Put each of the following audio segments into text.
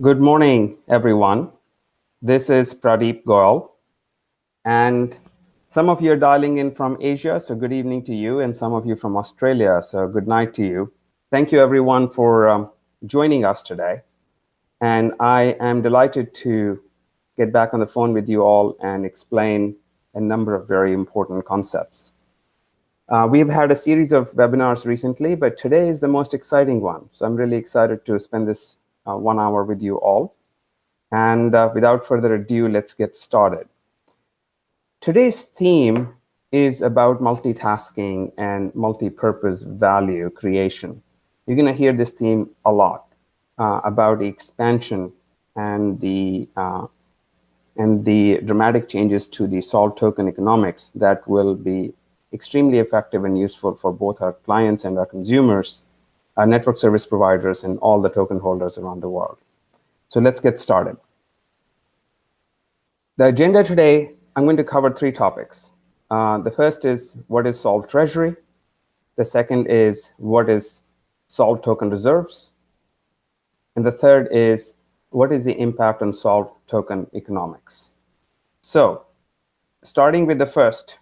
Good morning, everyone. This is Pradeep Goel, and some of you are dialing in from Asia, so good evening to you, and some of you from Australia, so good night to you. Thank you, everyone, for joining us today, and I am delighted to get back on the phone with you all and explain a number of very important concepts. We've had a series of webinars recently, but today is the most exciting one, so I'm really excited to spend this 1 hour with you all. And without further ado, let's get started. Today's theme is about multitasking and multi-purpose value creation. You're going to hear this theme a lot about the expansion and the dramatic changes to the solve token economics that will be extremely effective and useful for both our clients and our consumers, our network service providers, and all the token holders around the world. So let's get started. The agenda today, I'm going to cover 3 topics. The first is what is solve treasury. The second is what is solve token reserves. And the third is what is the impact on solve token economics. So starting with the first,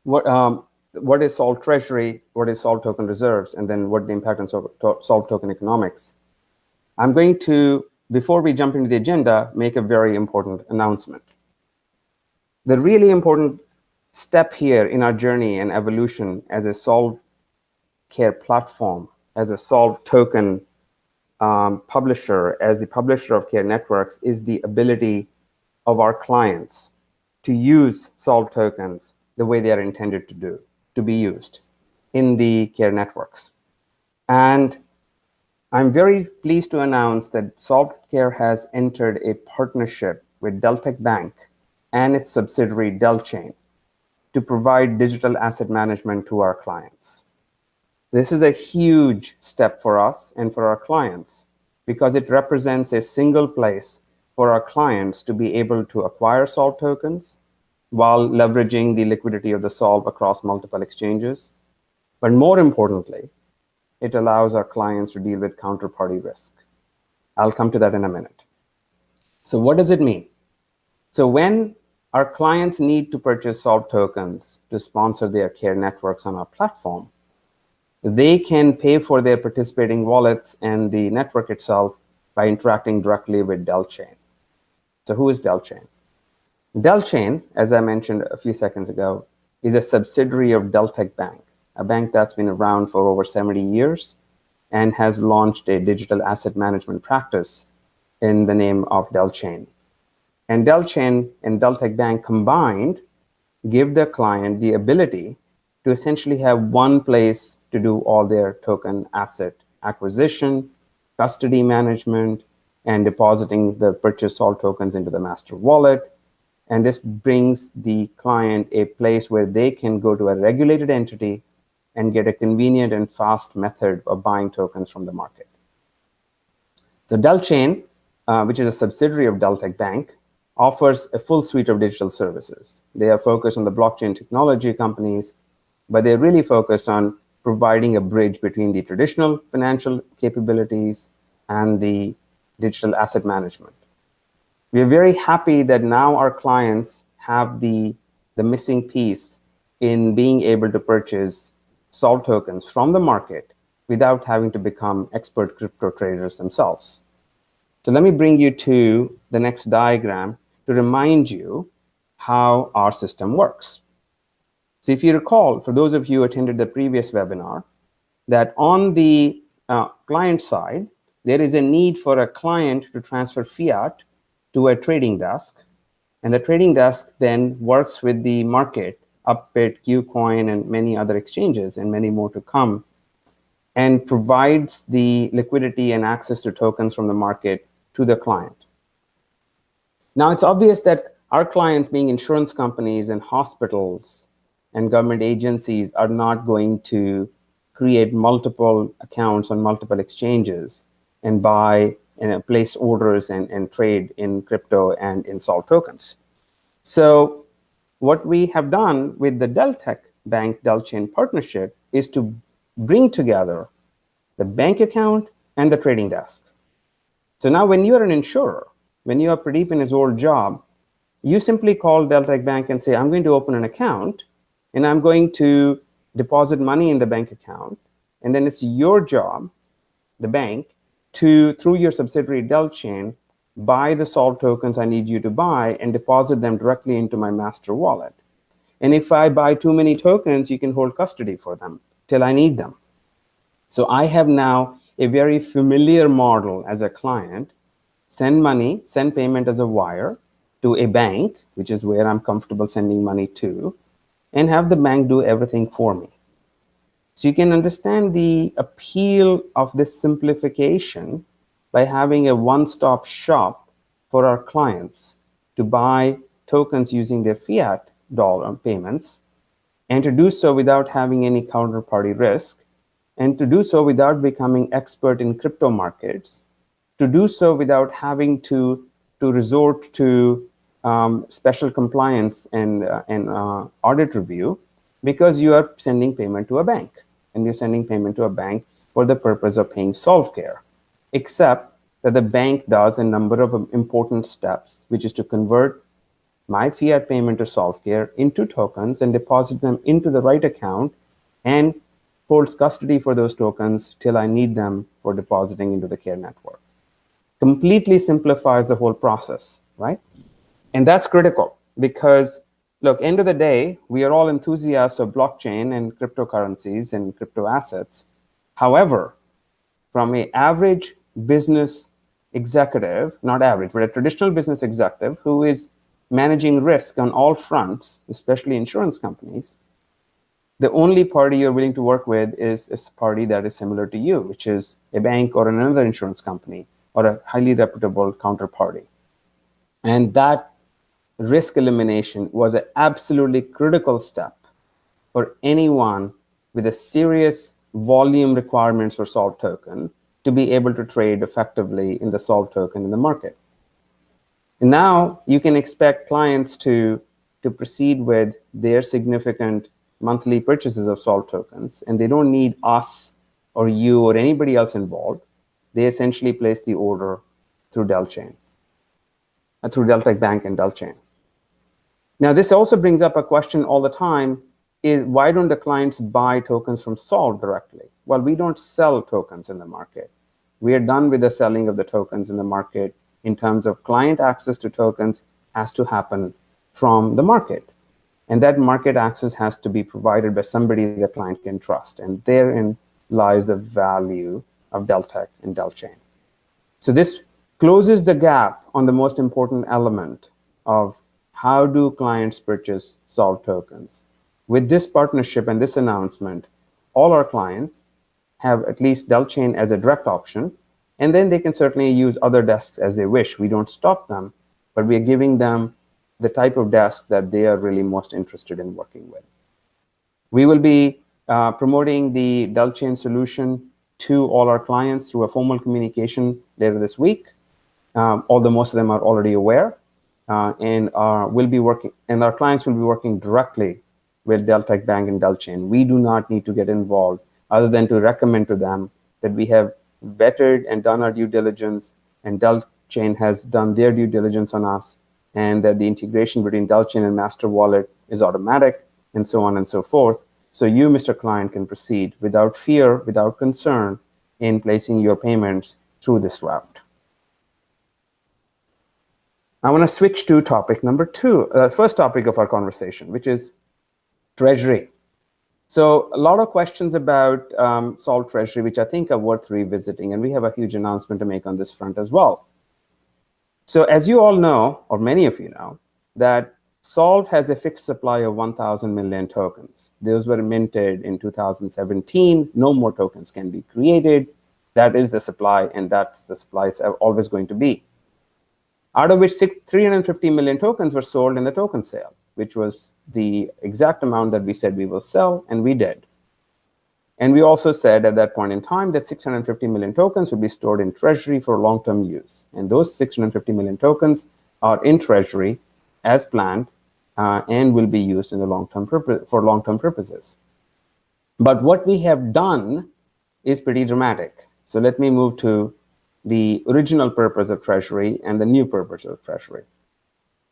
what is solve treasury, what is solve token reserves, and then what the impact on solve token economics. I'm going to, before we jump into the agenda, make a very important announcement. The really important step here in our journey and evolution as a solve.care platform, as a solve token publisher, as the publisher of Care networks, is the ability of our clients to use solve tokens the way they are intended to be used in the Care networks. And I'm very pleased to announce that solve.care has entered a partnership with Deltec Bank and its subsidiary Delchain to provide digital asset management to our clients. This is a huge step for us and for our clients because it represents a single place for our clients to be able to acquire solve tokens while leveraging the liquidity of the solve across multiple exchanges. But more importantly, it allows our clients to deal with counterparty risk. I'll come to that in a minute. So what does it mean? So when our clients need to purchase solve tokens to sponsor their Care networks on our platform, they can pay for their participating wallets and the network itself by interacting directly with Delchain. So who is Delchain? Delchain, as I mentioned a few seconds ago, is a subsidiary of Deltec Bank, a bank that's been around for over 70 years and has launched a digital asset management practice in the name of Delchain. And Delchain and Deltec Bank combined give the client the ability to essentially have one place to do all their token asset acquisition, custody management, and depositing the purchase solve tokens into the master wallet. And this brings the client a place where they can go to a regulated entity and get a convenient and fast method of buying tokens from the market. So Delchain, which is a subsidiary of Deltec Bank, offers a full suite of digital services. They are focused on the blockchain technology companies, but they're really focused on providing a bridge between the traditional financial capabilities and the digital asset management. We are very happy that now our clients have the missing piece in being able to purchase solve tokens from the market without having to become expert crypto traders themselves. So let me bring you to the next diagram to remind you how our system works. So if you recall, for those of you who attended the previous webinar, that on the client side, there is a need for a client to transfer fiat to a trading desk. And the trading desk then works with the market, Upbit, Care.Coins, and many other exchanges, and many more to come, and provides the liquidity and access to tokens from the market to the client. Now, it's obvious that our clients, being insurance companies and hospitals and government agencies, are not going to create multiple accounts on multiple exchanges and buy and place orders and trade in crypto and in solve tokens. So what we have done with the Deltec Bank Delchain partnership is to bring together the bank account and the trading desk. So now when you're an insurer, when you are Pradeep in his old job, you simply call Deltec Bank and say, I'm going to open an account and I'm going to deposit money in the bank account. And then it's your job, the bank, to, through your subsidiary Delchain, buy the solve tokens I need you to buy and deposit them directly into my master wallet. And if I buy too many tokens, you can hold custody for them till I need them. So I have now a very familiar model as a client. Send money, send payment as a wire to a bank, which is where I'm comfortable sending money to, and have the bank do everything for me. So you can understand the appeal of this simplification by having a one-stop shop for our clients to buy tokens using their fiat dollar payments, and to do so without having any counterparty risk, and to do so without becoming expert in crypto markets, to do so without having to resort to special compliance and audit review, because you are sending payment to a bank, and you're sending payment to a bank for the purpose of paying solve.care, except that the bank does a number of important steps, which is to convert my fiat payment to solve.care into tokens and deposit them into the right account, and holds custody for those tokens till I need them for depositing into the Care network. Completely simplifies the whole process, right? And that's critical because, look, end of the day, we are all enthusiasts of blockchain and cryptocurrencies and crypto assets. However, from an average business executive, not average, but a traditional business executive who is managing risk on all fronts, especially insurance companies, the only party you're willing to work with is a party that is similar to you, which is a bank or another insurance company or a highly reputable counterparty. And that risk elimination was an absolutely critical step for anyone with a serious volume requirements for solve token to be able to trade effectively in the solve token in the market. And now you can expect clients to proceed with their significant monthly purchases of solve tokens, and they don't need us or you or anybody else involved. They essentially place the order through Delchain, through Deltec Bank and Delchain. Now, this also brings up a question all the time, is why don't the clients buy tokens from Solve directly? Well, we don't sell tokens in the market. We are done with the selling of the tokens in the market. In terms of client access to tokens has to happen from the market. And that market access has to be provided by somebody the client can trust. And therein lies the value of Deltec and Delchain. So this closes the gap on the most important element of how do clients purchase solve tokens. With this partnership and this announcement, all our clients have at least Delchain as a direct option, and then they can certainly use other desks as they wish. We don't stop them, but we are giving them the type of desk that they are really most interested in working with. We will be promoting the Delchain solution to all our clients through a formal communication later this week, although most of them are already aware, and will be working, and our clients will be working directly with Deltec Bank and Delchain. We do not need to get involved other than to recommend to them that we have vetted and done our due diligence, and Delchain has done their due diligence on us, and that the integration between Delchain and Master Wallet is automatic, and so on and so forth. So you, Mr. Client, can proceed without fear, without concern in placing your payments through this route. I want to switch to topic number two, first topic of our conversation, which is Treasury. So a lot of questions about Solve Treasury, which I think are worth revisiting, and we have a huge announcement to make on this front as well. So as you all know, or many of you know, that Solve has a fixed supply of 1,000 million tokens. Those were minted in 2017. No more tokens can be created. That is the supply, and that's the supply it's always going to be. Out of which 350 million tokens were sold in the token sale, which was the exact amount that we said we will sell, and we did. And we also said at that point in time that 650 million tokens would be stored in Treasury for long-term use. And those 650 million tokens are in Treasury as planned and will be used in the long-term for long-term purposes. But what we have done is pretty dramatic. So let me move to the original purpose of Treasury and the new purpose of Treasury.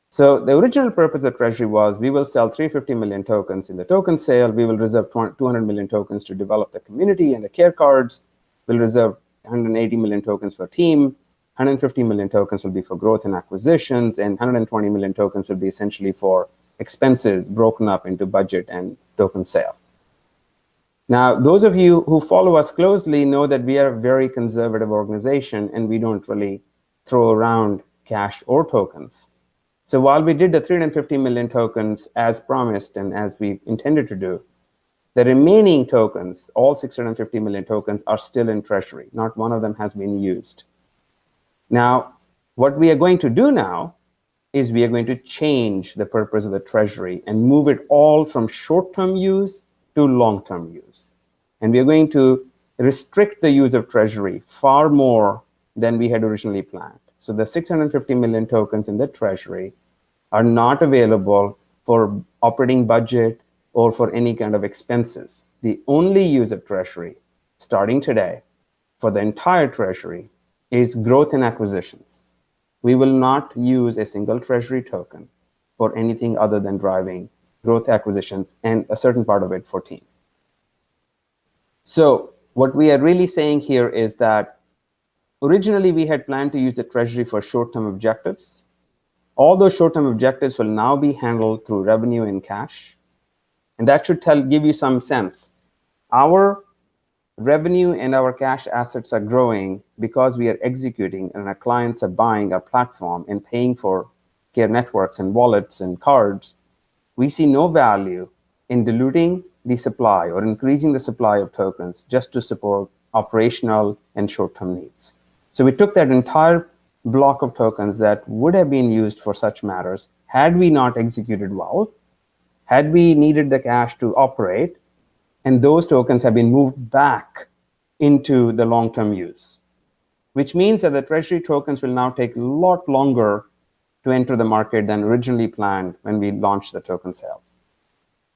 So the original purpose of Treasury was we will sell 350 million tokens in the token sale. We will reserve 200 million tokens to develop the community and the care cards. We'll reserve 180 million tokens for team. 150 million tokens will be for growth and acquisitions, and 120 million tokens will be essentially for expenses broken up into budget and token sale. Now, those of you who follow us closely know that we are a very conservative organization and we don't really throw around cash or tokens. So while we did the 350 million tokens as promised and as we intended to do, the remaining tokens, all 650 million tokens, are still in Treasury. Not one of them has been used. Now, what we are going to do now is we are going to change the purpose of the Treasury and move it all from short-term use to long-term use. And we are going to restrict the use of Treasury far more than we had originally planned. So the 650 million tokens in the Treasury are not available for operating budget or for any kind of expenses. The only use of Treasury, starting today, for the entire Treasury is growth and acquisitions. We will not use a single Treasury token for anything other than driving growth acquisitions and a certain part of it for team. So what we are really saying here is that originally we had planned to use the Treasury for short-term objectives. All those short-term objectives will now be handled through revenue and cash. And that should give you some sense. Our revenue and our cash assets are growing because we are executing and our clients are buying our platform and paying for care networks and wallets and cards. We see no value in diluting the supply or increasing the supply of tokens just to support operational and short-term needs. So we took that entire block of tokens that would have been used for such matters had we not executed well, had we needed the cash to operate, and those tokens have been moved back into the long-term use, which means that the Treasury tokens will now take a lot longer to enter the market than originally planned when we launched the token sale.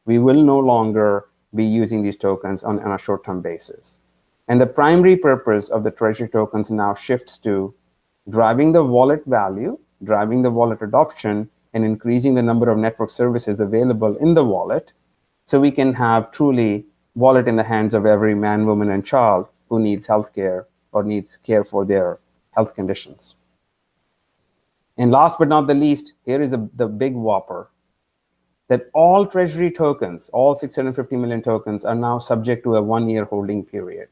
We will no longer be using these tokens on a short-term basis. And the primary purpose of the Treasury tokens now shifts to driving the wallet value, driving the wallet adoption, and increasing the number of network services available in the wallet so we can have truly wallet in the hands of every man, woman, and child who needs healthcare or needs care for their health conditions. And last but not the least, here is the big whopper, that all Treasury tokens, all 650 million tokens, are now subject to a 1-year holding period.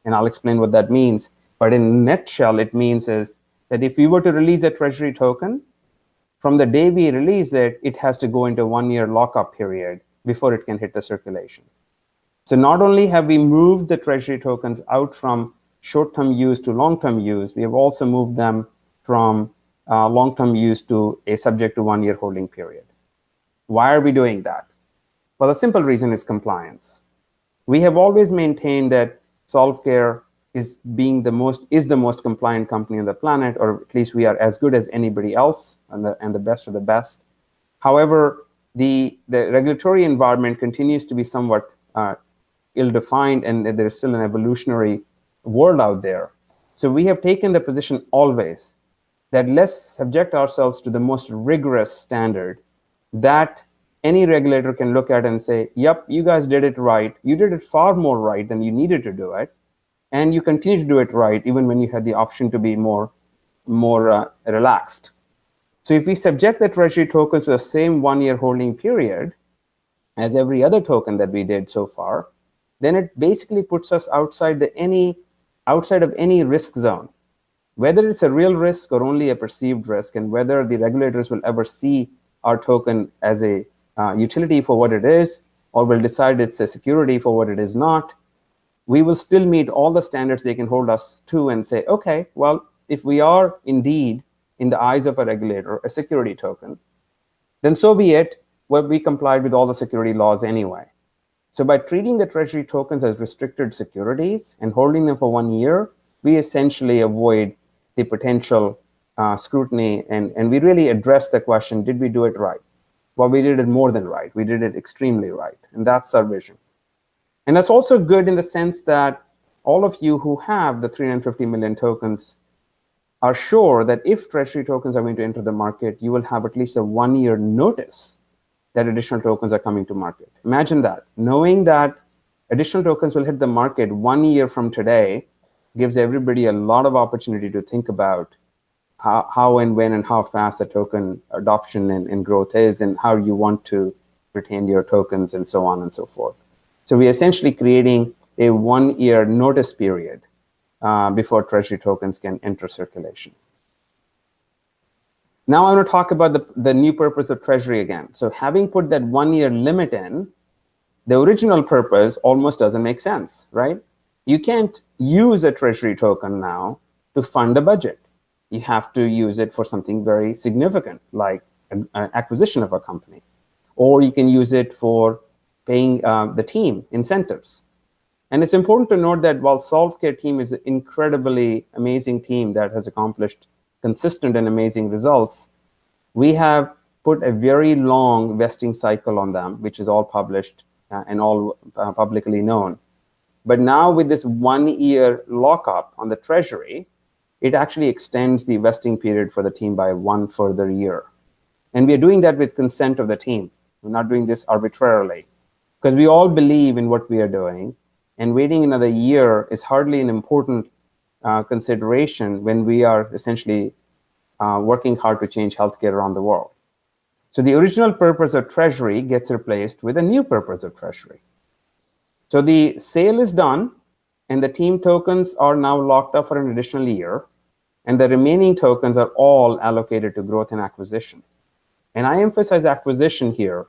And I'll explain what that means. But in a nutshell, it means is that if we were to release a Treasury token, from the day we release it, it has to go into a 1-year lockup period before it can hit the circulation. So not only have we moved the Treasury tokens out from short-term use to long-term use, we have also moved them from long-term use to a subject to 1-year holding period. Why are we doing that? Well, the simple reason is compliance. We have always maintained that solve.care is the most compliant company on the planet, or at least we are as good as anybody else and the best of the best. However, the regulatory environment continues to be somewhat ill-defined, and there is still an evolutionary world out there. So we have taken the position always that let's subject ourselves to the most rigorous standard that any regulator can look at and say, yep, you guys did it right. You did it far more right than you needed to do it. And you continue to do it right, even when you had the option to be more relaxed. So if we subject the Treasury tokens to the same 1-year holding period as every other token that we did so far, then it basically puts us outside of any risk zone, whether it's a real risk or only a perceived risk, and whether the regulators will ever see our token as a utility for what it is, or will decide it's a security for what it is not. We will still meet all the standards they can hold us to and say, okay, well, if we are indeed, in the eyes of a regulator, a security token, then so be it. Well, we complied with all the security laws anyway. So by treating the Treasury tokens as restricted securities and holding them for 1 year, we essentially avoid the potential scrutiny, and we really address the question, did we do it right? Well, we did it more than right. We did it extremely right, and that's our vision. And that's also good in the sense that all of you who have the 350 million tokens are sure that if Treasury tokens are going to enter the market, you will have at least a 1-year notice that additional tokens are coming to market. Imagine that. Knowing that additional tokens will hit the market 1 year from today gives everybody a lot of opportunity to think about how and when and how fast the token adoption and growth is, and how you want to retain your tokens, and so on and so forth. So we're essentially creating a 1-year notice period before Treasury tokens can enter circulation. Now I want to talk about the new purpose of Treasury again. So having put that 1-year limit in, the original purpose almost doesn't make sense, right? You can't use a Treasury token now to fund a budget. You have to use it for something very significant, like an acquisition of a company. Or you can use it for paying the team incentives. And it's important to note that while solve.care team is an incredibly amazing team that has accomplished consistent and amazing results, we have put a very long vesting cycle on them, which is all published and all publicly known. But now with this 1-year lockup on the Treasury, it actually extends the vesting period for the team by 1 further year. And we are doing that with consent of the team. We're not doing this arbitrarily, because we all believe in what we are doing, and waiting another year is hardly an important consideration when we are essentially working hard to change healthcare around the world. So the original purpose of Treasury gets replaced with a new purpose of Treasury. So the sale is done, and the team tokens are now locked up for an additional year, and the remaining tokens are all allocated to growth and acquisition. And I emphasize acquisition here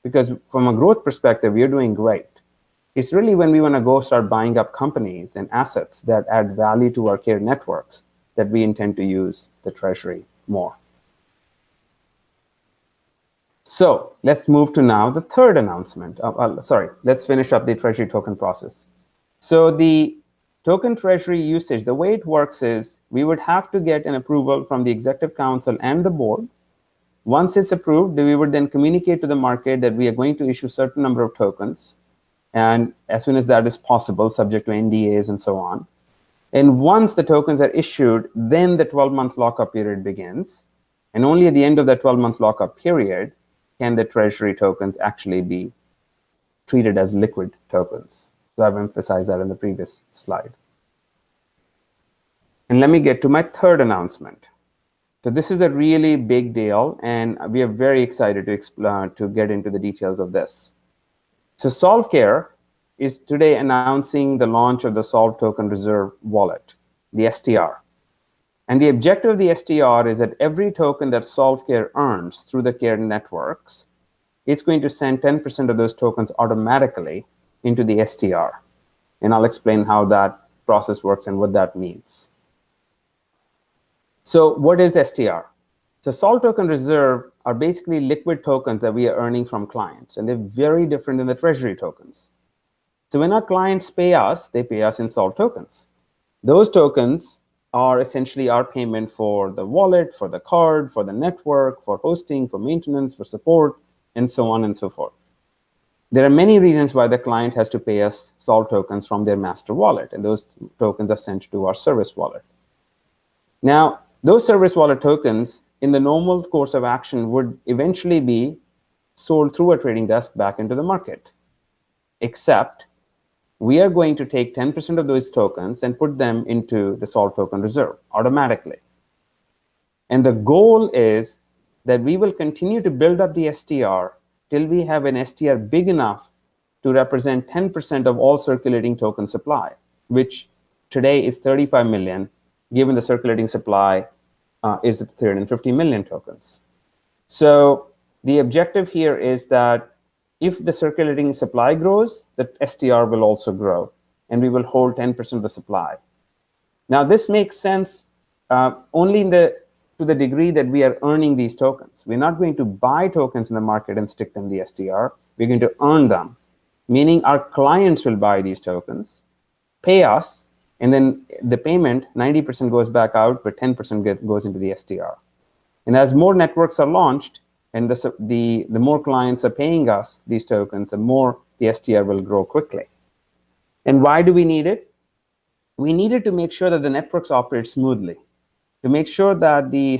because from a growth perspective, we're doing great. It's really when we want to go start buying up companies and assets that add value to our care networks that we intend to use the Treasury more. So let's move to now the third announcement. Let's finish up the Treasury token process. So the token Treasury usage, the way it works is we would have to get an approval from the Executive Council and the board. Once it's approved, we would then communicate to the market that we are going to issue a certain number of tokens, and as soon as that is possible, subject to NDAs and so on. And once the tokens are issued, then the 12-month lockup period begins. And only at the end of that 12-month lockup period can the Treasury tokens actually be treated as liquid tokens. So I've emphasized that in the previous slide. And let me get to my third announcement. So this is a really big deal, and we are very excited to explore, to get into the details of this. So solve.care is today announcing the launch of the Solve Token Reserve Wallet, the STR. And the objective of the STR is that every token that solve.care earns through the care networks, it's going to send 10% of those tokens automatically into the STR. And I'll explain how that process works and what that means. So what is STR? So Solve Token Reserve are basically liquid tokens that we are earning from clients, and they're very different than the Treasury tokens. So when our clients pay us, they pay us in Solve tokens. Those tokens are essentially our payment for the wallet, for the card, for the network, for hosting, for maintenance, for support, and so on and so forth. There are many reasons why the client has to pay us Solve tokens from their master wallet, and those tokens are sent to our service wallet. Now, those service wallet tokens in the normal course of action would eventually be sold through a trading desk back into the market. Except we are going to take 10% of those tokens and put them into the Solve Token Reserve automatically. And the goal is that we will continue to build up the STR till we have an STR big enough to represent 10% of all circulating token supply, which today is 35 million, given the circulating supply is 350 million tokens. So the objective here is that if the circulating supply grows, the STR will also grow, and we will hold 10% of the supply. Now, this makes sense only to the degree that we are earning these tokens. We're not going to buy tokens in the market and stick them in the STR. We're going to earn them, meaning our clients will buy these tokens, pay us, and then the payment, 90% goes back out, but 10% goes into the STR. And as more networks are launched, and the more clients are paying us these tokens, the more the STR will grow quickly. And why do we need it? we needed to make sure that the networks operate smoothly, to make sure that the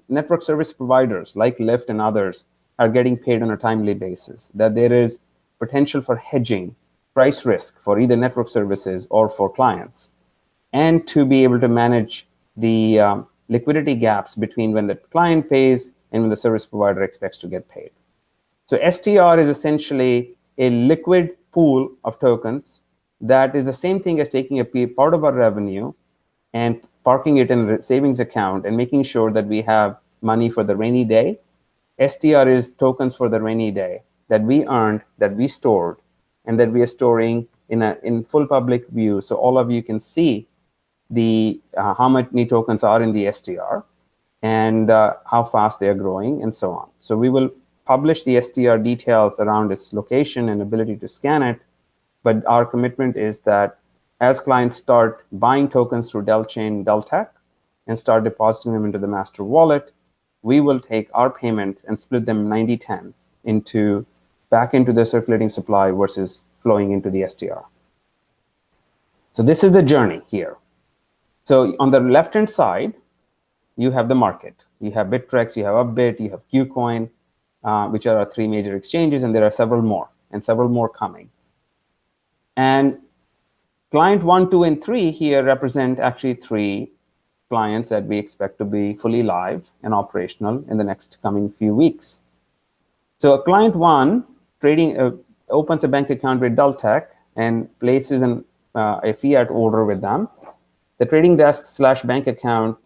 network service providers like LYFT and others are getting paid on a timely basis, that there is potential for hedging price risk for either network services or for clients, and to be able to manage the liquidity gaps between when the client pays and when the service provider expects to get paid. So STR is essentially a liquid pool of tokens that is the same thing as taking a part of our revenue and parking it in a savings account and making sure that we have money for the rainy day. STR is tokens for the rainy day that we earned, that we stored, and that we are storing in full public view, so all of you can see the how many tokens are in the STR and how fast they are growing and so on. So we will publish the STR details around its location and ability to scan it, but our commitment is that as clients start buying tokens through Delchain, Deltec, and start depositing them into the master wallet, we will take our payments and split them 90-10 back into the circulating supply versus flowing into the STR. So this is the journey here. So on the left-hand side, you have the market. You have Bittrex, you have Upbit, you have Qcoin, which are our three major exchanges, and there are several more coming. And client 1, 2, and 3 here represent actually 3 clients that we expect to be fully live and operational in the next coming few weeks. So client 1 opens a bank account with Deltec and places a fiat order with them. The trading desk / bank account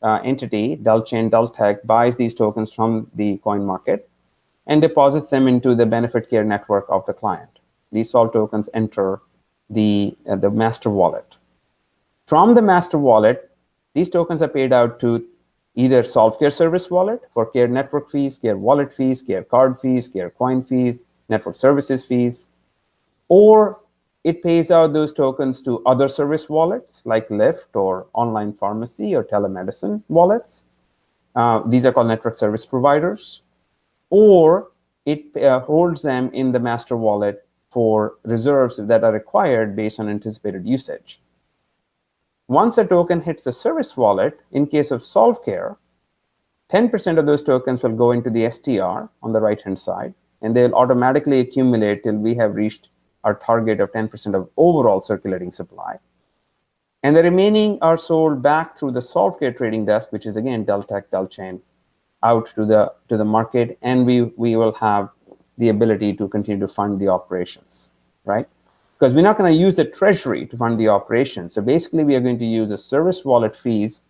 entity, Delchain Deltec, buys these tokens from the coin market and deposits them into the benefit care network of the client. These solve tokens enter the master wallet. From the master wallet, these tokens are paid out to either solve.care service wallet for care network fees, care wallet fees, care card fees, care coin fees, network services fees, or it pays out those tokens to other service wallets like LYFT or online pharmacy or telemedicine wallets. These are called network service providers. Or it holds them in the master wallet for reserves that are required based on anticipated usage. Once a token hits the service wallet, in case of solve.care, 10% of those tokens will go into the STR on the right-hand side, and they'll automatically accumulate till we have reached our target of 10% of overall circulating supply. And the remaining are sold back through the solve.care trading desk, which is again Deltec, Delchain, out to the market, and we will have the ability to continue to fund the operations, right? Because we're not going to use the treasury to fund the operation. So basically, we are going to use the service wallet fees,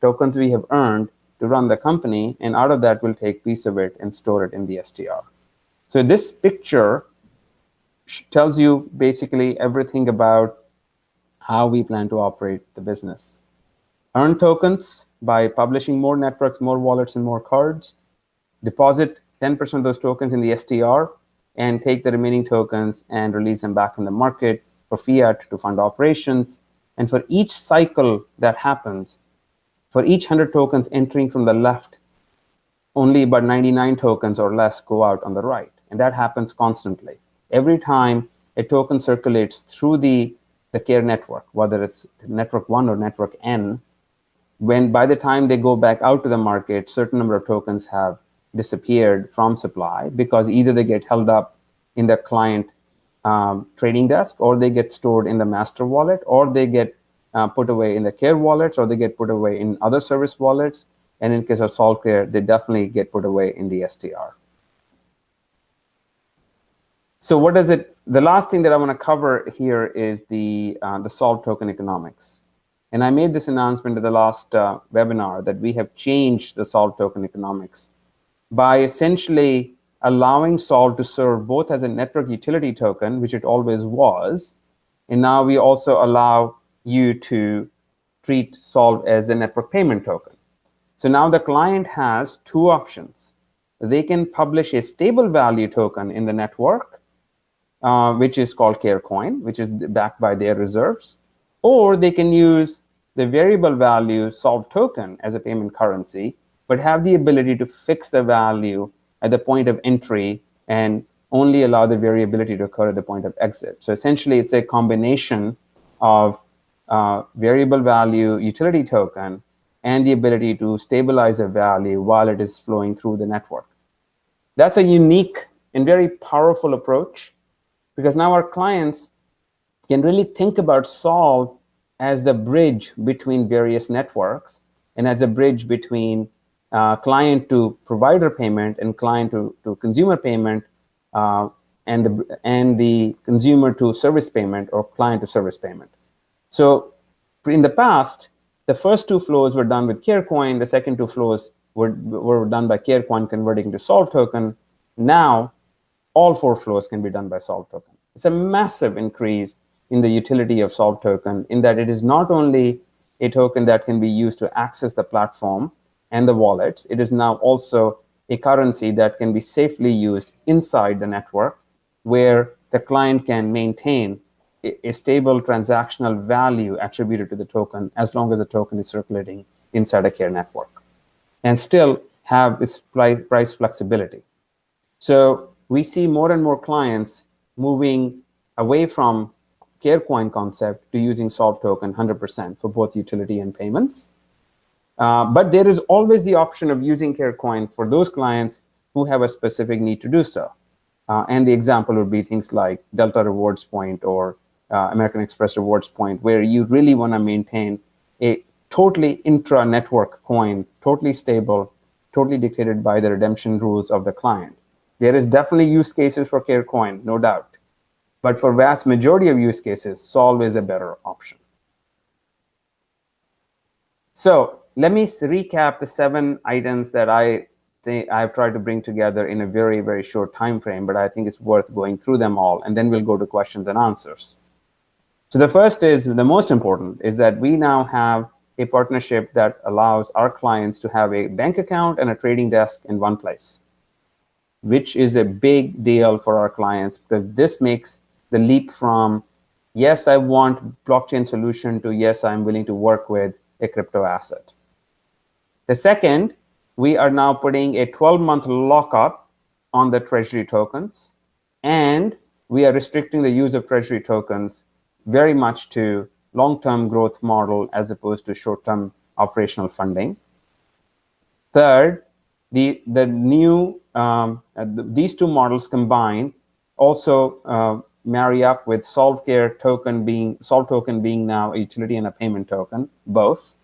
tokens we have earned to run the company, and out of that, we'll take a piece of it and store it in the STR. So this picture tells you basically everything about how we plan to operate the business. Earn tokens by publishing more networks, more wallets, and more cards. Deposit 10% of those tokens in the STR, and take the remaining tokens and release them back in the market for fiat to fund operations. And for each cycle that happens, for each 100 tokens entering from the left, only about 99 tokens or less go out on the right. And that happens constantly. Every time a token circulates through the care network, whether it's network 1 or network N, by the time they go back out to the market, certain number of tokens have disappeared from supply because either they get held up in the client trading desk, or they get stored in the master wallet, or they get put away in the care wallets, or they get put away in other service wallets. And in case of solve.care, they definitely get put away in the STR. So what does it? The last thing that I want to cover here is the solve token economics. And I made this announcement at the last webinar that we have changed the solve token economics by essentially allowing Solve to serve both as a network utility token, which it always was, and now we also allow you to treat Solve as a network payment token. So now the client has 2 options. They can publish a stable value token in the network, which is called Care.Coin, which is backed by their reserves, or they can use the variable value Solve token as a payment currency, but have the ability to fix the value at the point of entry and only allow the variability to occur at the point of exit. So essentially, it's a combination of variable value utility token, and the ability to stabilize a value while it is flowing through the network. That's a unique and very powerful approach, because now our clients can really think about Solve as the bridge between various networks and as a bridge between client to provider payment and client to consumer payment, and the consumer to service payment or client to service payment. So in the past, the first two flows were done with Care.Coin. The second two flows were done by Care.Coin converting to Solve token. Now, all four flows can be done by Solve token. It's a massive increase in the utility of Solve token, in that it is not only a token that can be used to access the platform and the wallets, it is now also a currency that can be safely used inside the network, where the client can maintain a stable transactional value attributed to the token as long as the token is circulating inside a Care network, and still have its price flexibility. So we see more and more clients moving away from Care.Coin concept to using Solve token 100% for both utility and payments. But there is always the option of using Care.Coin for those clients who have a specific need to do so. And the example would be things like Delta Rewards Point or American Express Rewards Point, where you really want to maintain a totally intra-network coin, totally stable, totally dictated by the redemption rules of the client. There is definitely use cases for Care.Coin, no doubt. But for vast majority of use cases, Solve is a better option. So let me recap the 7 items that I've tried to bring together in a very, very short time frame, but I think it's worth going through them all, and then we'll go to questions and answers. So the first is, the most important, is that we now have a partnership that allows our clients to have a bank account and a trading desk in one place, which is a big deal for our clients, because this makes the leap from, yes, I want blockchain solution, to yes, I'm willing to work with a crypto asset. The second, we are now putting a 12-month lockup on the Treasury tokens, and we are restricting the use of Treasury tokens very much to long-term growth model as opposed to short-term operational funding. Third, these two models combined also marry up with Solve token being now a utility and a payment token, both.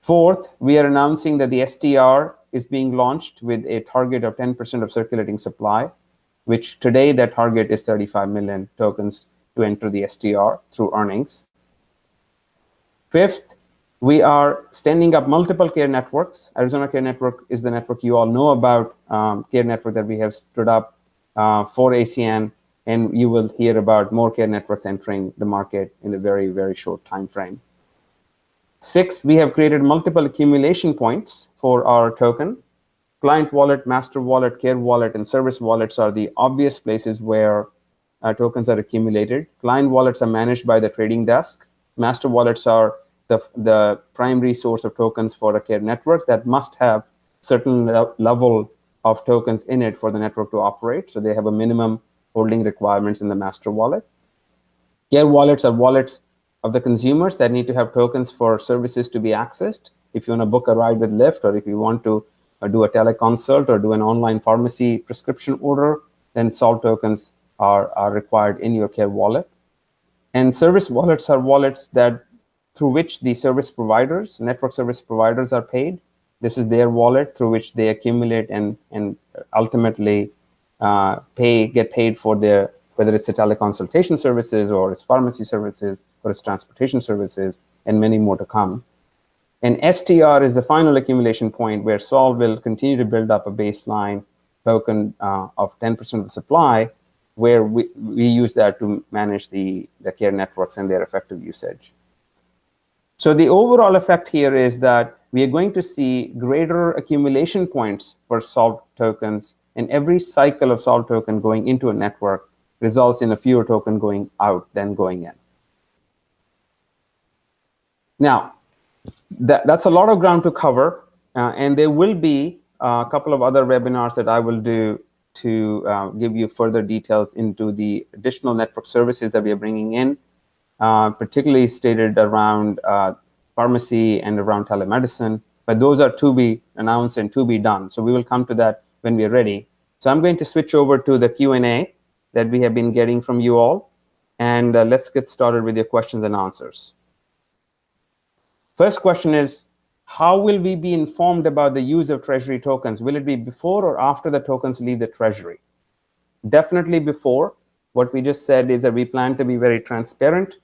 Fourth, we are announcing that the STR is being launched with a target of 10% of circulating supply, which today that target is 35 million tokens to enter the STR through earnings. Fifth, we are standing up multiple Care networks. Arizona Care Network is the network you all know about, Care network that we have stood up for ACN, and you will hear about more Care networks entering the market in a very, very short time frame. Sixth, we have created multiple accumulation points for our token. Client wallet, master wallet, Care wallet, and service wallets are the obvious places where tokens are accumulated. Client wallets are managed by the trading desk. Master wallets are the primary source of tokens for a Care network that must have certain level of tokens in it for the network to operate. So they have a minimum holding requirements in the master wallet. Care wallets are wallets of the consumers that need to have tokens for services to be accessed. If you want to book a ride with LYFT, or if you want to do a teleconsult or do an online pharmacy prescription order, then Solve tokens are required in your Care wallet. And service wallets are wallets that through which the service providers, network service providers, are paid. This is their wallet through which they accumulate and ultimately get paid for their, whether it's the teleconsultation services or it's pharmacy services or it's transportation services, and many more to come. And STR is the final accumulation point where Solve will continue to build up a baseline token of 10% of the supply, where we use that to manage the Care networks and their effective usage. So the overall effect here is that we are going to see greater accumulation points for Solve tokens, and every cycle of Solve token going into a network results in a fewer token going out than going in. Now, that's a lot of ground to cover, and there will be a couple of other webinars that I will do to give you further details into the additional network services that we are bringing in. particularly stated around pharmacy and around telemedicine. But those are to be announced and to be done. So we will come to that when we are ready. So I'm going to switch over to the Q&A that we have been getting from you all. And let's get started with your questions and answers. First question is, how will we be informed about the use of Treasury tokens? Will it be before or after the tokens leave the Treasury? Definitely before. What we just said is that we plan to be very transparent,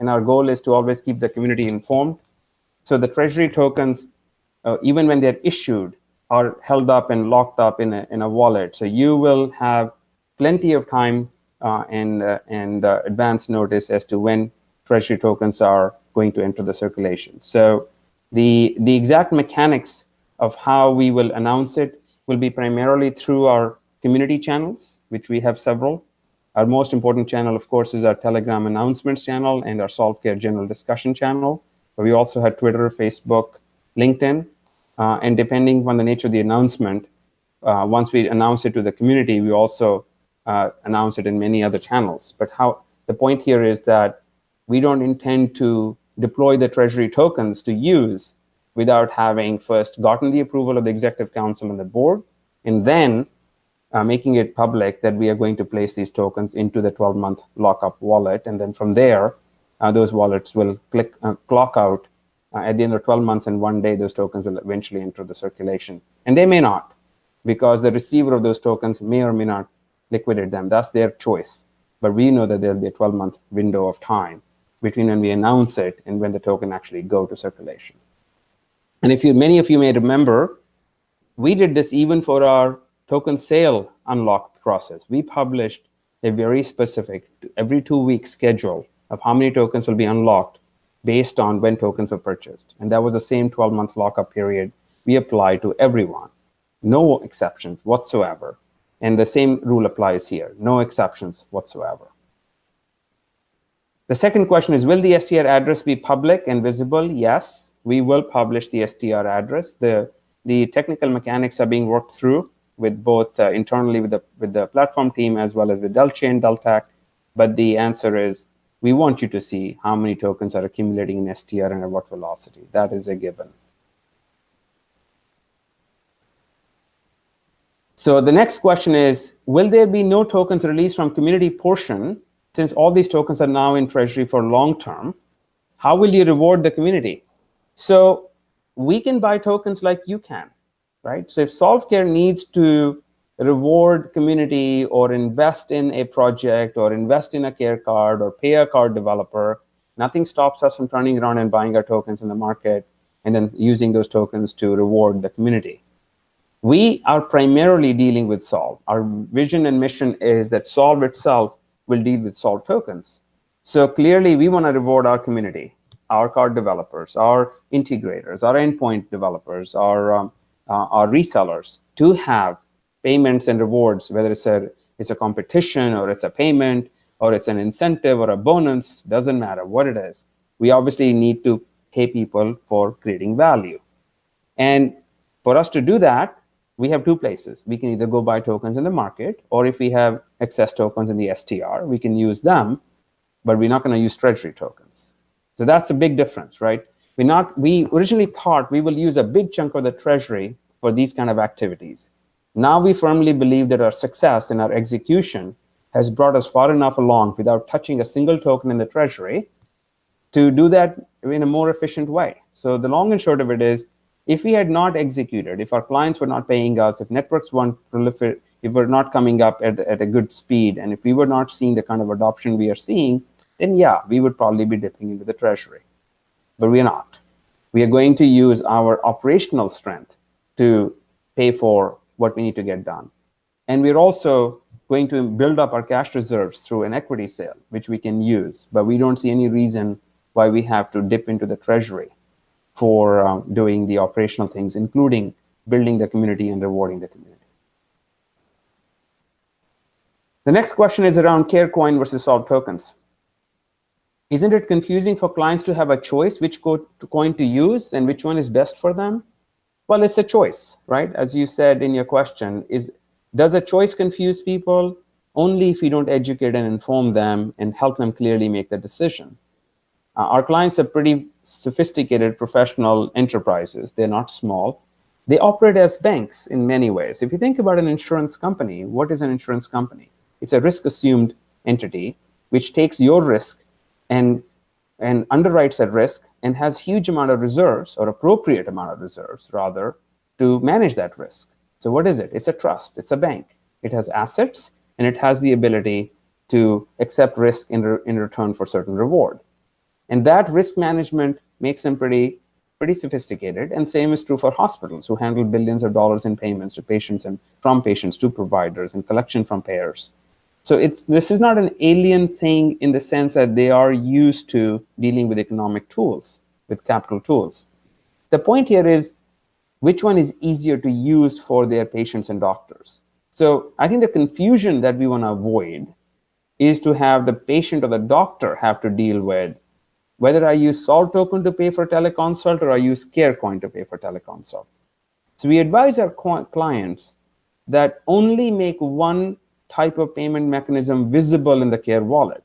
and our goal is to always keep the community informed. So the Treasury tokens, even when they're issued, are held up and locked up in a wallet. So you will have plenty of time and advance notice as to when Treasury tokens are going to enter the circulation. So the exact mechanics of how we will announce it will be primarily through our community channels, which we have several. Our most important channel, of course, is our Telegram announcements channel and our solve.care general discussion channel. But we also have Twitter, Facebook, LinkedIn, and depending on the nature of the announcement, once we announce it to the community, we also announce it in many other channels. But the point here is that we don't intend to deploy the Treasury tokens to use without having first gotten the approval of the Executive Council and the board, and then making it public that we are going to place these tokens into the 12-month lockup wallet. And then from there, those wallets will clock out at the end of 12 months, and one day those tokens will eventually enter the circulation. And they may not, because the receiver of those tokens may or may not liquidate them. That's their choice. But we know that there'll be a 12-month window of time between when we announce it and when the token actually go to circulation. And many of you may remember, we did this even for our token sale unlock process. We published a very specific, every 2-week schedule of how many tokens will be unlocked based on when tokens were purchased. And that was the same 12-month lockup period we applied to everyone. No exceptions whatsoever. And the same rule applies here. No exceptions whatsoever. The second question is, will the STR address be public and visible? Yes, we will publish the STR address. The technical mechanics are being worked through with both internally with the platform team as well as with Delchain, Deltac. But the answer is, we want you to see how many tokens are accumulating in STR and at what velocity. That is a given. So the next question is, will there be no tokens released from community portion since all these tokens are now in Treasury for long term? How will you reward the community? So we can buy tokens like you can, right? So if solve.care needs to reward community or invest in a project or invest in a care card or pay a card developer, nothing stops us from turning around and buying our tokens in the market and then using those tokens to reward the community. We are primarily dealing with Solve. Our vision and mission is that Solve itself will deal with Solve tokens. So clearly we want to reward our community, our card developers, our integrators, our endpoint developers, our resellers to have payments and rewards, whether it's a competition or it's a payment or it's an incentive or a bonus, doesn't matter what it is. We obviously need to pay people for creating value. And for us to do that, we have two places. We can either go buy tokens in the market, or if we have excess tokens in the STR, we can use them, but we're not going to use Treasury tokens. So that's a big difference, right? We originally thought we will use a big chunk of the Treasury for these kind of activities. Now we firmly believe that our success in our execution has brought us far enough along without touching a single token in the Treasury to do that in a more efficient way. So the long and short of it is, if we had not executed, if our clients were not paying us, if networks weren't proliferate, if we're not coming up at a good speed, and if we were not seeing the kind of adoption we are seeing, then yeah, we would probably be dipping into the Treasury. But we are not. We are going to use our operational strength to pay for what we need to get done. And we're also going to build up our cash reserves through an equity sale, which we can use. But we don't see any reason why we have to dip into the Treasury for doing the operational things, including building the community and rewarding the community. The next question is around Care.Coin versus solve tokens. Isn't it confusing for clients to have a choice which coin to use and which one is best for them? Well, it's a choice, right? As you said in your question, does a choice confuse people? Only if you don't educate and inform them and help them clearly make the decision. Our clients are pretty sophisticated professional enterprises. They're not small. They operate as banks in many ways. If you think about an insurance company, what is an insurance company? It's a risk-assumed entity which takes your risk and underwrites that risk and has huge amount of reserves, or appropriate amount of reserves rather, to manage that risk. So what is it? It's a trust. It's a bank. It has assets and it has the ability to accept risk in return for certain reward. And that risk management makes them pretty sophisticated. And same is true for hospitals, who handle billions of dollars in payments to patients and from patients to providers and collection from payers. So this is not an alien thing in the sense that they are used to dealing with economic tools, with capital tools. The point here is which one is easier to use for their patients and doctors. So I think the confusion that we want to avoid is to have the patient or the doctor have to deal with whether I use Solve token to pay for teleconsult or I use Care.Coin to pay for teleconsult. So we advise our clients that only make one type of payment mechanism visible in the Care wallet,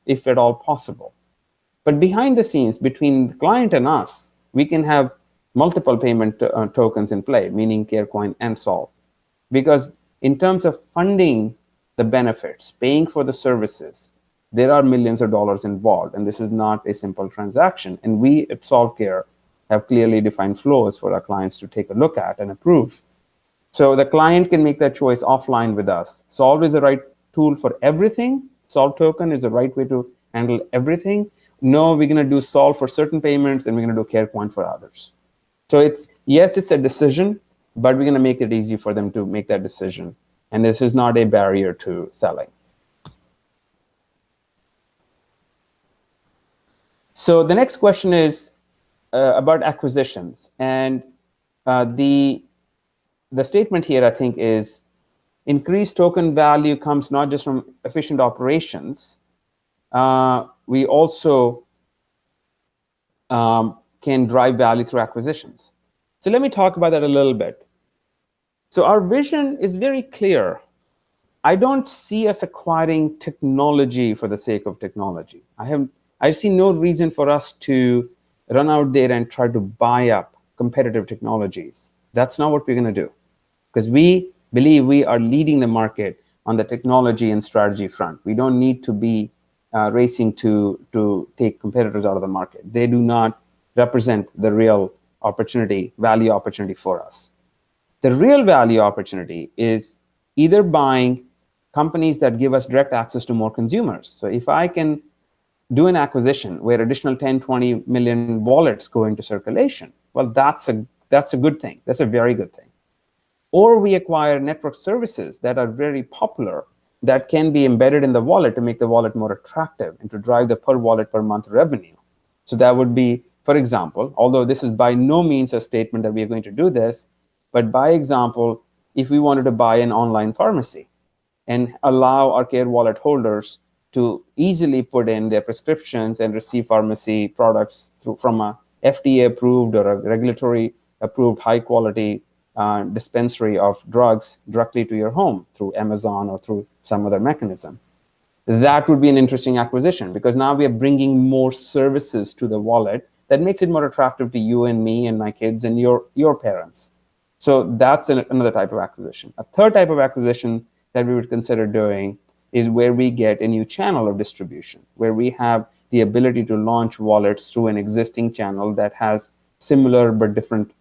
if at all possible. But behind the scenes, between the client and us, we can have multiple payment tokens in play, meaning Care.Coin and Solve. Because in terms of funding the benefits, paying for the services, there are millions of dollars involved, and this is not a simple transaction. And we at Solve.care have clearly defined flows for our clients to take a look at and approve. So the client can make that choice offline with us. Solve is the right tool for everything. Solve token is the right way to handle everything. No, we're going to do Solve for certain payments, and we're going to do Care.Coin for others. So it's a decision, but we're going to make it easy for them to make that decision. And this is not a barrier to selling. So the next question is about acquisitions. And the statement here, I think, is increased token value comes not just from efficient operations. We also can drive value through acquisitions. So let me talk about that a little bit. So our vision is very clear. I don't see us acquiring technology for the sake of technology. I see no reason for us to run out there and try to buy up competitive technologies. That's not what we're going to do, because we believe we are leading the market on the technology and strategy front. We don't need to be racing to take competitors out of the market. They do not represent the real value opportunity for us. The real value opportunity is either buying companies that give us direct access to more consumers. So if I can do an acquisition where additional 10, 20 million wallets go into circulation, well, that's a good thing. That's a very good thing. Or we acquire network services that are very popular that can be embedded in the wallet to make the wallet more attractive and to drive the per wallet per month revenue. So that would be, for example, although this is by no means a statement that we are going to do this, but by example, if we wanted to buy an online pharmacy and allow our Care wallet holders to easily put in their prescriptions and receive pharmacy products from a FDA approved or a regulatory approved high quality dispensary of drugs directly to your home through Amazon or through some other mechanism. That would be an interesting acquisition, because now we are bringing more services to the wallet that makes it more attractive to you and me and my kids and your parents. So that's another type of acquisition. A third type of acquisition that we would consider doing is where we get a new channel of distribution, where we have the ability to launch wallets through an existing channel that has similar but different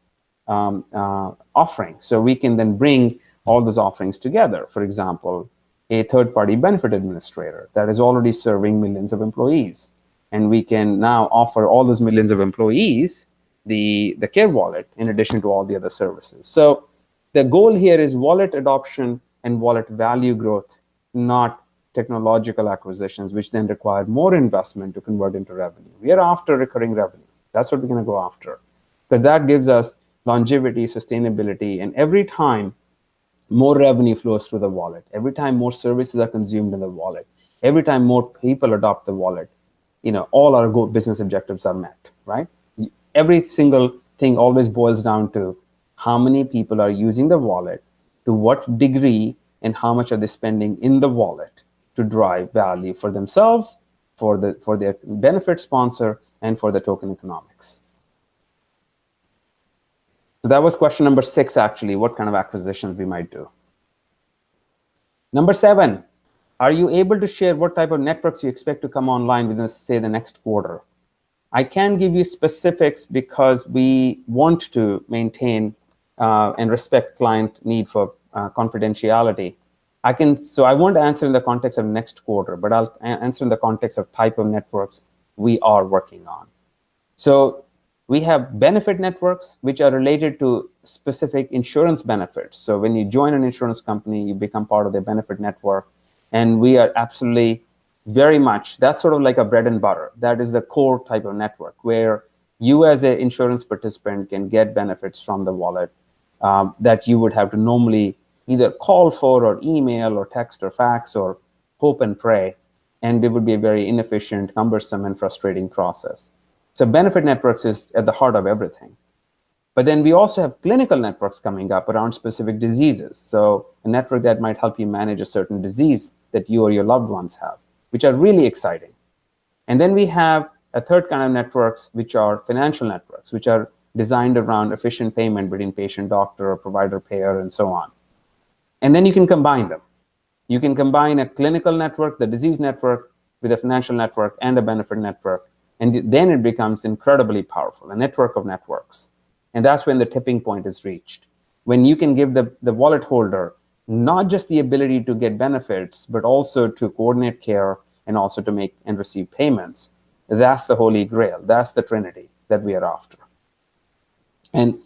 offerings. So we can then bring all those offerings together. For example, a third-party benefit administrator that is already serving millions of employees. And we can now offer all those millions of employees the Care wallet in addition to all the other services. So the goal here is wallet adoption and wallet value growth, not technological acquisitions, which then require more investment to convert into revenue. We are after recurring revenue. That's what we're going to go after, because that gives us longevity, sustainability, and every time more revenue flows through the wallet, every time more services are consumed in the wallet, every time more people adopt the wallet, all our business objectives are met, right? Every single thing always boils down to how many people are using the wallet, to what degree, and how much are they spending in the wallet to drive value for themselves, for their benefit sponsor, and for the token economics. So that was question number 6, actually, what kind of acquisitions we might do. Number 7, are you able to share what type of networks you expect to come online within, say, the next quarter? I can't give you specifics because we want to maintain and respect client need for confidentiality. So I won't answer in the context of next quarter, but I'll answer in the context of type of networks we are working on. So we have benefit networks, which are related to specific insurance benefits. So when you join an insurance company, you become part of their benefit network. And we are absolutely very much, that's sort of like a bread and butter. That is the core type of network where you as an insurance participant can get benefits from the wallet that you would have to normally either call for or email or text or fax or hope and pray. And it would be a very inefficient, cumbersome, and frustrating process. So benefit networks is at the heart of everything. But then we also have clinical networks coming up around specific diseases. So a network that might help you manage a certain disease that you or your loved ones have, which are really exciting. And then we have a third kind of networks, which are financial networks, which are designed around efficient payment between patient, doctor, or provider, payer, and so on. And then you can combine them. You can combine a clinical network, the disease network, with a financial network and a benefit network. And then it becomes incredibly powerful, a network of networks. And that's when the tipping point is reached. When you can give the wallet holder not just the ability to get benefits, but also to coordinate care and also to make and receive payments. That's the holy grail. That's the trinity that we are after. And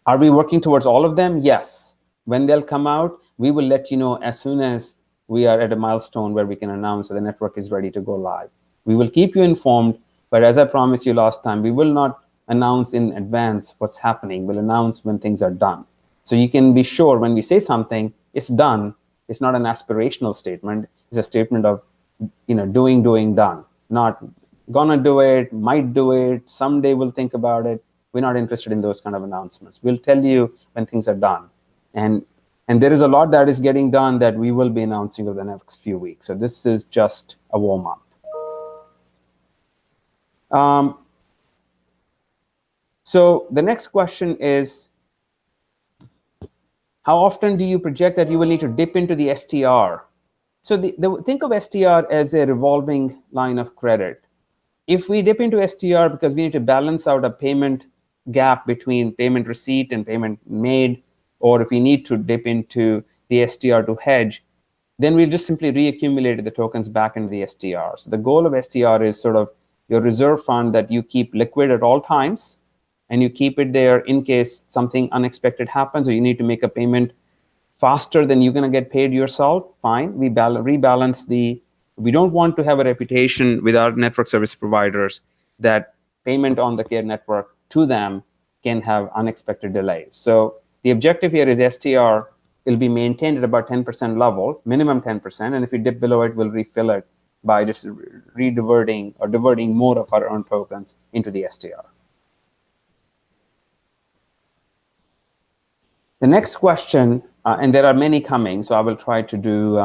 are we working towards all of them? Yes. When they'll come out, we will let you know as soon as we are at a milestone where we can announce that the network is ready to go live. We will keep you informed, but as I promised you last time, we will not announce in advance what's happening. We'll announce when things are done. So you can be sure when we say something, it's done. It's not an aspirational statement. It's a statement of, doing, done. Not gonna do it, might do it, someday we'll think about it. We're not interested in those kind of announcements. We'll tell you when things are done. And there is a lot that is getting done that we will be announcing over the next few weeks. So this is just a warm-up. So the next question is, how often do you project that you will need to dip into the STR? So think of STR as a revolving line of credit. If we dip into STR because we need to balance out a payment gap between payment receipt and payment made, or if we need to dip into the STR to hedge, then we'll just simply reaccumulate the tokens back into the STR. So the goal of STR is sort of your reserve fund that you keep liquid at all times, and you keep it there in case something unexpected happens or you need to make a payment faster than you're going to get paid yourself. Fine, we rebalance we don't want to have a reputation with our network service providers that payment on the Care network to them can have unexpected delays. So the objective here is STR will be maintained at about 10% level, minimum 10%, and if we dip below it, we'll refill it by just diverting more of our earned tokens into the STR. The next question, and there are many coming, so I will try to do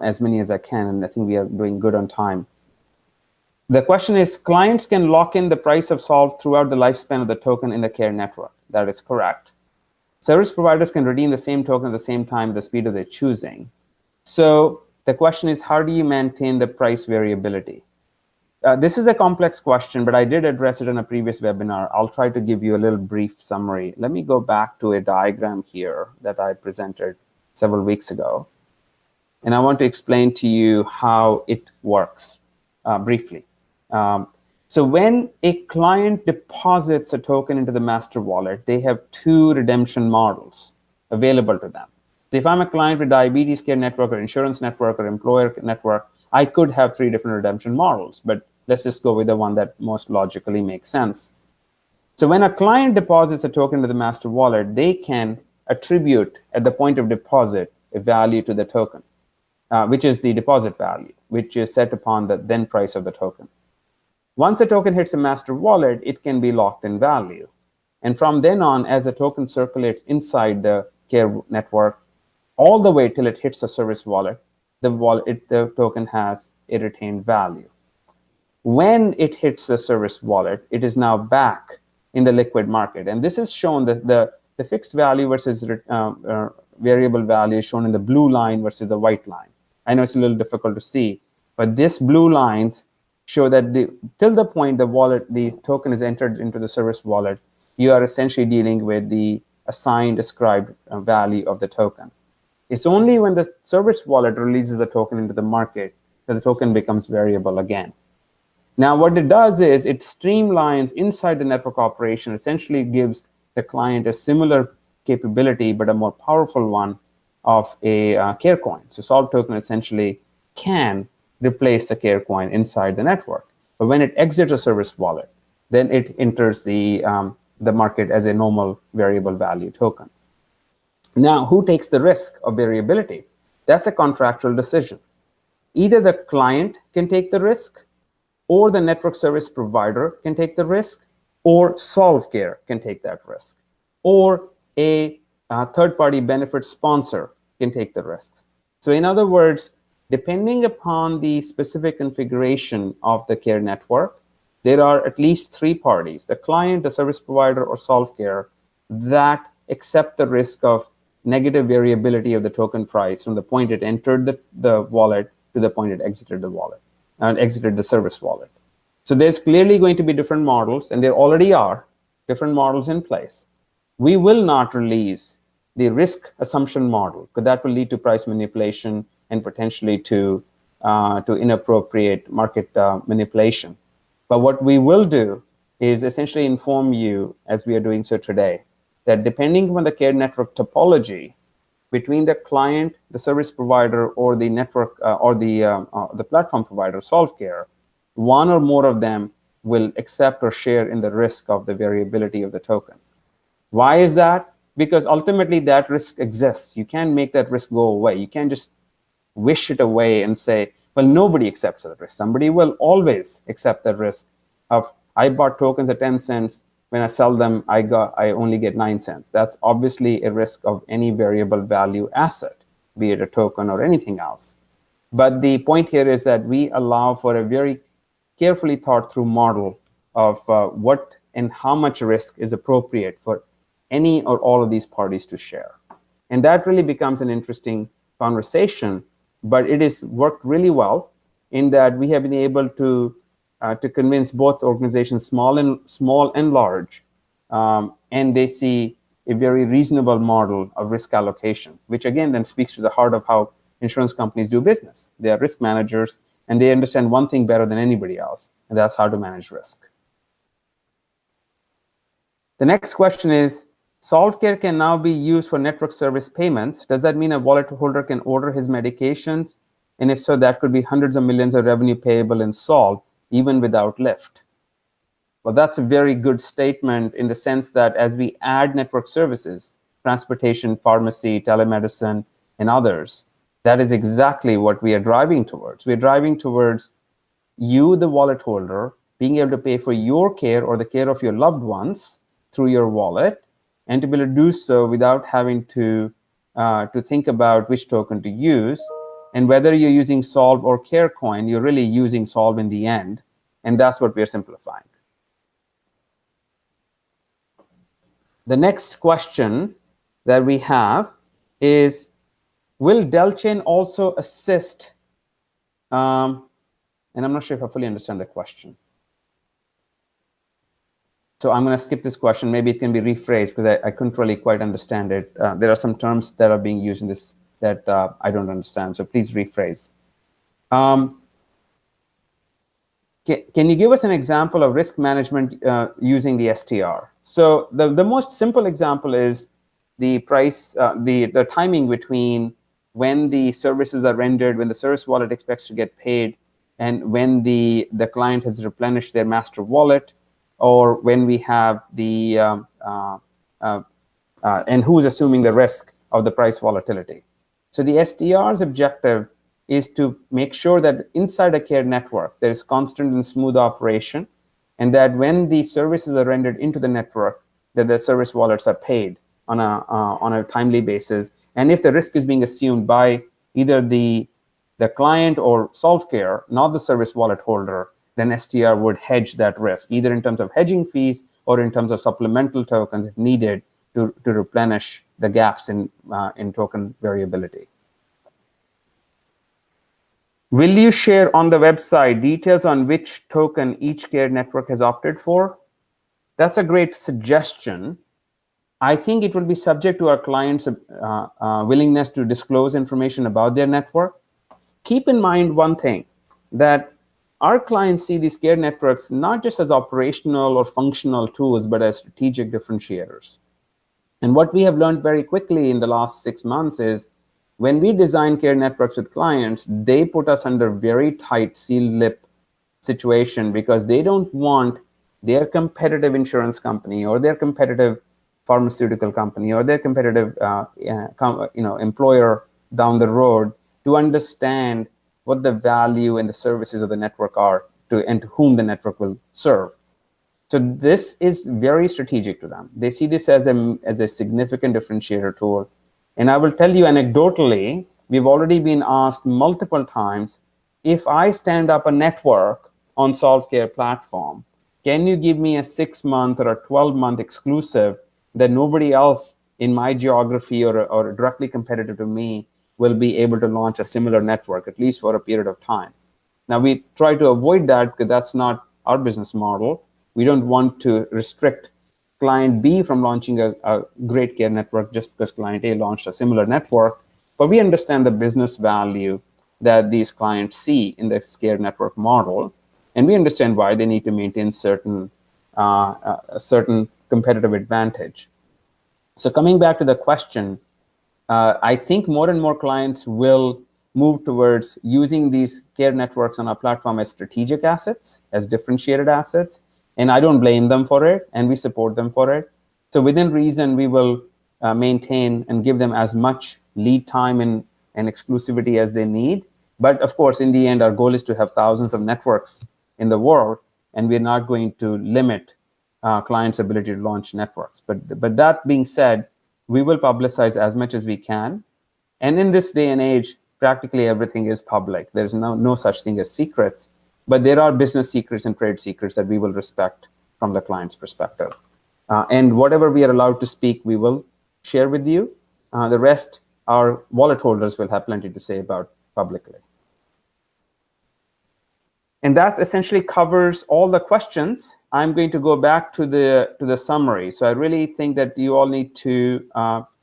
as many as I can, and I think we are doing good on time. The question is, clients can lock in the price of Solve throughout the lifespan of the token in the Care network. That is correct. Service providers can redeem the same token at the same time at the speed of their choosing. So the question is, how do you maintain the price variability? This is a complex question, but I did address it in a previous webinar. I'll try to give you a little brief summary. Let me go back to a diagram here that I presented several weeks ago. And I want to explain to you how it works briefly. So when a client deposits a token into the master wallet, they have two redemption models available to them. So if I'm a client with Diabetes Care network or insurance network or employer network, I could have 3 different redemption models, but let's just go with the one that most logically makes sense. So when a client deposits a token to the master wallet, they can attribute at the point of deposit a value to the token, which is the deposit value, which is set upon the then price of the token. Once a token hits a master wallet, it can be locked in value. And from then on, as a token circulates inside the Care network, all the way till it hits the service wallet, the token has a retained value. when it hits the service wallet, it is now back in the liquid market. And this is shown that the fixed value versus variable value is shown in the blue line versus the white line. I know it's a little difficult to see, but this blue lines show that till the point the token is entered into the service wallet, you are essentially dealing with the assigned ascribed value of the token. It's only when the service wallet releases the token into the market that the token becomes variable again. Now, what it does is it streamlines inside the network operation, essentially gives the client a similar capability, but a more powerful one of a Care.Coin. So solve token essentially can replace the Care.Coin inside the network. But when it exits a service wallet, then it enters the market as a normal variable value token. Now, who takes the risk of variability? That's a contractual decision. Either the client can take the risk, or the network service provider can take the risk, or solve.care can take that risk, or a third-party benefit sponsor can take the risks. So in other words, depending upon the specific configuration of the Care network, there are at least three parties, the client, the service provider, or solve.care, that accept the risk of negative variability of the token price from the point it entered the wallet to the point it exited the wallet and exited the service wallet. So there's clearly going to be different models, and there already are different models in place. We will not release the risk assumption model, because that will lead to price manipulation and potentially to inappropriate market manipulation. But what we will do is essentially inform you, as we are doing so today, that depending on the Care network topology between the client, the service provider, or the network or the platform provider, solve.care, one or more of them will accept or share in the risk of the variability of the token. Why is that? Because ultimately that risk exists. You can't make that risk go away. You can't just wish it away and say, well, nobody accepts that risk. Somebody will always accept the risk of, I bought tokens at 10 cents. When I sell them, I only get 9 cents. That's obviously a risk of any variable value asset, be it a token or anything else. But the point here is that we allow for a very carefully thought through model of what and how much risk is appropriate for any or all of these parties to share. And that really becomes an interesting conversation, but it is worked really well in that we have been able to convince both organizations, small and large, and they see a very reasonable model of risk allocation, which again then speaks to the heart of how insurance companies do business. They are risk managers, and they understand one thing better than anybody else, and that's how to manage risk. The next question is, solve.care can now be used for network service payments. Does that mean a wallet holder can order his medications? And if so, that could be hundreds of millions of revenue payable in Solve, even without LYFT. Well, that's a very good statement in the sense that as we add network services, transportation, pharmacy, telemedicine, and others, that is exactly what we are driving towards. We're driving towards you, the wallet holder, being able to pay for your care or the care of your loved ones through your wallet, and to be able to do so without having to think about which token to use. And whether you're using Solve or Care.Coin, you're really using Solve in the end. And that's what we're simplifying. The next question that we have is, will Delchain also assist? And I'm not sure if I fully understand the question. So I'm going to skip this question. Maybe it can be rephrased because I couldn't really quite understand it. There are some terms that are being used in this that I don't understand. So please rephrase. Can you give us an example of risk management using the STR? So the most simple example is the price, the timing between when the services are rendered, when the service wallet expects to get paid, and when the client has replenished their master wallet, or when we have the, and who's assuming the risk of the price volatility. So the STR's objective is to make sure that inside a Care network, there is constant and smooth operation, and that when the services are rendered into the network, that the service wallets are paid on a timely basis. And if the risk is being assumed by either the client or solve.care, not the service wallet holder, then STR would hedge that risk, either in terms of hedging fees or in terms of supplemental tokens if needed to replenish the gaps in token variability. Will you share on the website details on which token each Care network has opted for? That's a great suggestion. I think it will be subject to our clients' willingness to disclose information about their network. Keep in mind one thing, that our clients see these Care networks not just as operational or functional tools, but as strategic differentiators. And what we have learned very quickly in the last 6 months is when we design Care networks with clients, they put us under very tight sealed lip situation because they don't want their competitive insurance company or their competitive pharmaceutical company or their competitive employer down the road to understand what the value and the services of the network are and to whom the network will serve. So this is very strategic to them. They see this as a significant differentiator tool. And I will tell you anecdotally, we've already been asked multiple times, if I stand up a network on solve.care platform, can you give me a 6-month or a 12-month exclusive that nobody else in my geography or directly competitive to me will be able to launch a similar network, at least for a period of time? Now, we try to avoid that because that's not our business model. We don't want to restrict client B from launching a great Care network just because client A launched a similar network. But we understand the business value that these clients see in the Care network model. And we understand why they need to maintain a certain competitive advantage. So coming back to the question, I think more and more clients will move towards using these Care networks on our platform as strategic assets, as differentiated assets. And I don't blame them for it, and we support them for it. So within reason, we will maintain and give them as much lead time and exclusivity as they need. But of course, in the end, our goal is to have thousands of networks in the world, and we're not going to limit clients' ability to launch networks. But that being said, we will publicize as much as we can. And in this day and age, practically everything is public. There's no such thing as secrets. But there are business secrets and trade secrets that we will respect from the client's perspective. And whatever we are allowed to speak, we will share with you. The rest, our wallet holders will have plenty to say about publicly. And that essentially covers all the questions. I'm going to go back to the summary. So I really think that you all need to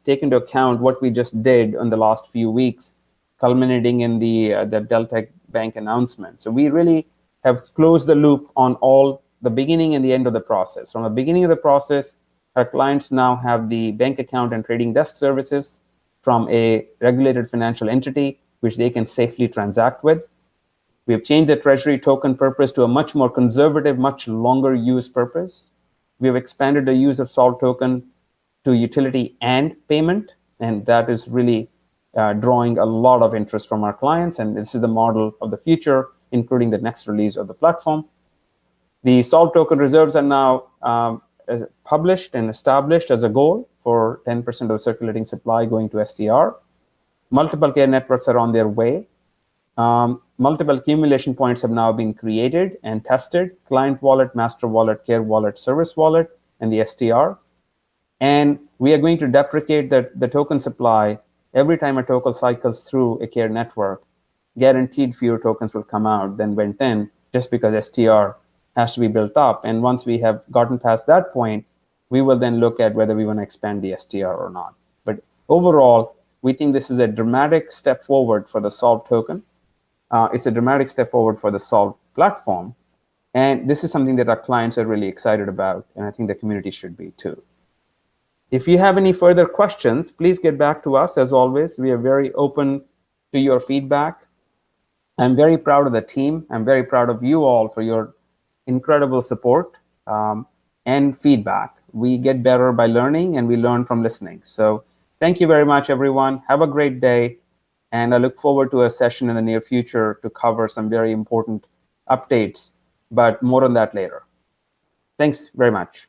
take into account what we just did in the last few weeks, culminating in the Delta Bank announcement. So we really have closed the loop on all the beginning and the end of the process. From the beginning of the process, our clients now have the bank account and trading desk services from a regulated financial entity, which they can safely transact with. We have changed the Treasury token purpose to a much more conservative, much longer use purpose. We have expanded the use of solve token to utility and payment, and that is really drawing a lot of interest from our clients, and this is the model of the future, including the next release of the platform. The solve token reserves are now published and established as a goal for 10% of the circulating supply going to STR. Multiple Care networks are on their way. Multiple accumulation points have now been created and tested: client wallet, master wallet, Care wallet, service wallet, and the STR. And we are going to deprecate the token supply every time a token cycles through a Care network. Guaranteed fewer tokens will come out than went in, just because STR has to be built up. And once we have gotten past that point, we will then look at whether we want to expand the STR or not. But overall, we think this is a dramatic step forward for the solve token. It's a dramatic step forward for the solve platform. And this is something that our clients are really excited about, and I think the community should be too. If you have any further questions, please get back to us. As always, we are very open to your feedback. I'm very proud of the team. I'm very proud of you all for your incredible support and feedback. We get better by learning, and we learn from listening. So thank you very much, everyone. Have a great day. And I look forward to a session in the near future to cover some very important updates, but more on that later. Thanks very much.